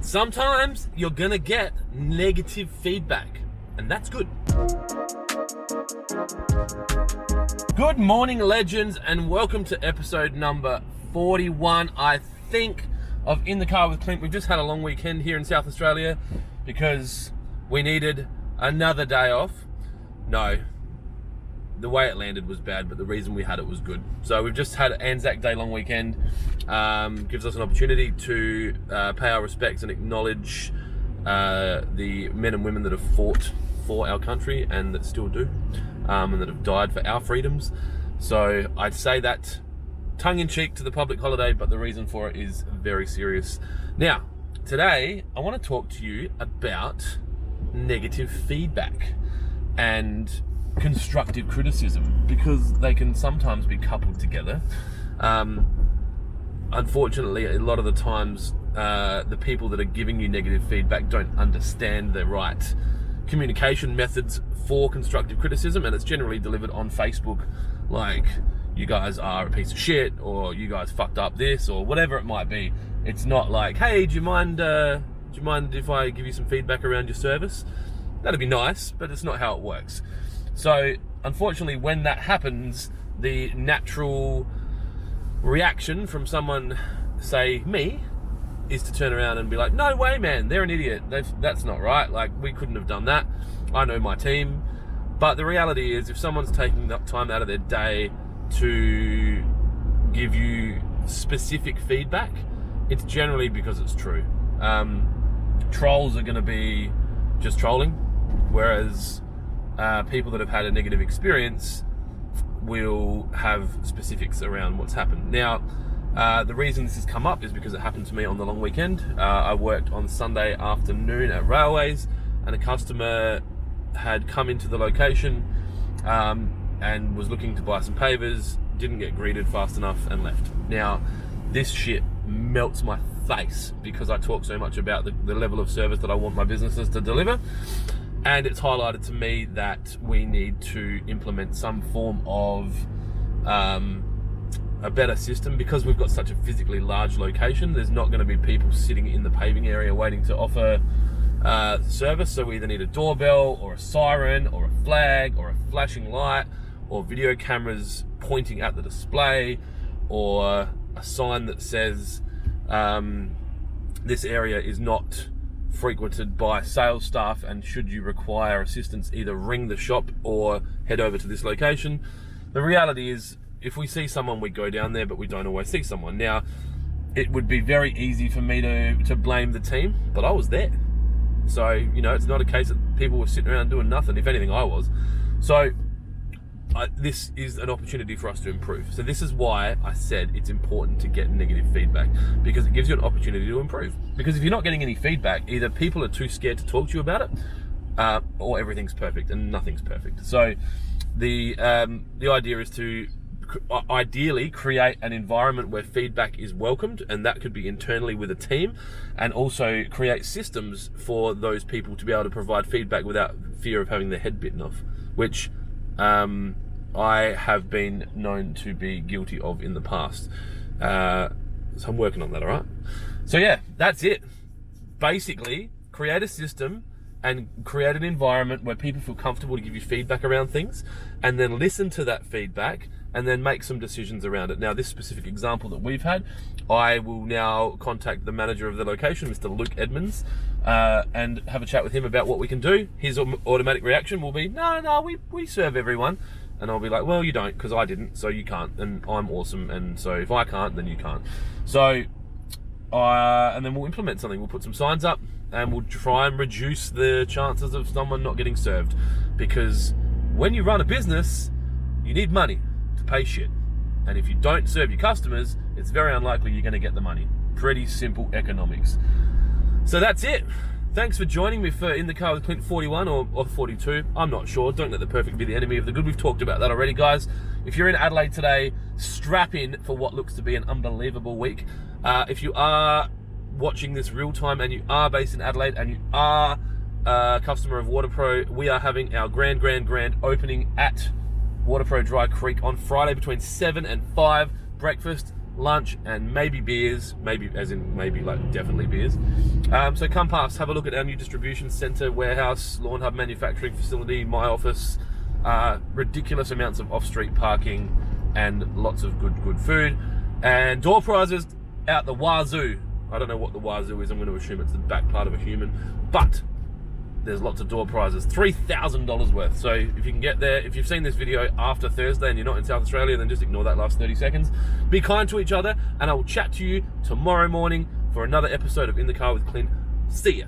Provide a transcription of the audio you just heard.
Sometimes you're gonna get negative feedback, and that's good. Good morning, legends, and welcome to episode number 41, I think, of In the Car with Clint. We've just had a long weekend here in South Australia because we needed another day off. No, the way it landed was bad, but the reason we had it was good. So we've just had an Anzac Day long weekend. Gives us an opportunity to pay our respects and acknowledge the men and women that have fought for our country and that still do, and that have died for our freedoms. So I'd say that tongue-in-cheek to the public holiday, but the reason for it is very serious. Now, today I want to talk to you about negative feedback and constructive criticism, because they can sometimes be coupled together. Unfortunately, a lot of the times, the people that are giving you negative feedback don't understand the right communication methods for constructive criticism, and it's generally delivered on Facebook like, you guys are a piece of shit, or you guys fucked up this, or whatever it might be. It's not like, hey, do you mind if I give you some feedback around your service? That'd be nice, but it's not how it works. So unfortunately, when that happens, the natural reaction from someone, say me, is to turn around and be like, no way, man, they're an idiot. That's not right. Like, we couldn't have done that. I know my team. But the reality is, if someone's taking that time out of their day to give you specific feedback, it's generally because it's true. Trolls are going to be just trolling, whereas people that have had a negative experience will have specifics around what's happened. Now, the reason this has come up is because it happened to me on the long weekend. I worked on Sunday afternoon at Railways, and a customer had come into the location and was looking to buy some pavers, didn't get greeted fast enough and left. Now, this shit melts my face because I talk so much about the level of service that I want my businesses to deliver. And it's highlighted to me that we need to implement some form of a better system, because we've got such a physically large location. There's not going to be people sitting in the paving area waiting to offer service. So we either need a doorbell or a siren or a flag or a flashing light or video cameras pointing at the display, or a sign that says this area is not frequented by sales staff, and should you require assistance, either ring the shop or head over to this location. The reality is, if we see someone, we go down there, but we don't always see someone. Now, it would be very easy for me to blame the team, but I was there. So, it's not a case that people were sitting around doing nothing. If anything, I was. So this is an opportunity for us to improve. So this is why I said it's important to get negative feedback, because it gives you an opportunity to improve. Because if you're not getting any feedback, either people are too scared to talk to you about it, or everything's perfect, and nothing's perfect. So the idea is to ideally create an environment where feedback is welcomed, and that could be internally with a team, and also create systems for those people to be able to provide feedback without fear of having their head bitten off, which I have been known to be guilty of in the past. So I'm working on that, all right? So yeah, that's it. Basically, create a system and create an environment where people feel comfortable to give you feedback around things, and then listen to that feedback and then make some decisions around it. Now, this specific example that we've had, I will now contact the manager of the location, Mr. Luke Edmonds, and have a chat with him about what we can do. His automatic reaction will be, no, we serve everyone. And I'll be like, well, you don't, because I didn't, so you can't, and I'm awesome, and so if I can't, then you can't. So, and then we'll implement something. We'll put some signs up, and we'll try and reduce the chances of someone not getting served. Because when you run a business, you need money to pay shit. And if you don't serve your customers, it's very unlikely you're going to get the money. Pretty simple economics. So that's it. Thanks for joining me for In the Car with Clint 41 or 42. I'm not sure. Don't let the perfect be the enemy of the good. We've talked about that already, guys. If you're in Adelaide today, strap in for what looks to be an unbelievable week. If you are watching this real time and you are based in Adelaide and you are a customer of WaterPro, we are having our grand opening at WaterPro Dry Creek on Friday between 7 and 5. Breakfast, lunch, and maybe beers, maybe as in maybe like definitely beers. So come past, have a look at our new distribution center, warehouse, Lawn Hub manufacturing facility, my office, ridiculous amounts of off-street parking, and lots of good food, and door prizes out the wazoo. I don't know what the wazoo is. I'm going to assume it's the back part of a human, but there's lots of door prizes, $3,000 worth. So if you can get there, if you've seen this video after Thursday and you're not in South Australia, then just ignore that last 30 seconds. Be kind to each other, and I will chat to you tomorrow morning for another episode of In the Car with Clint. See ya.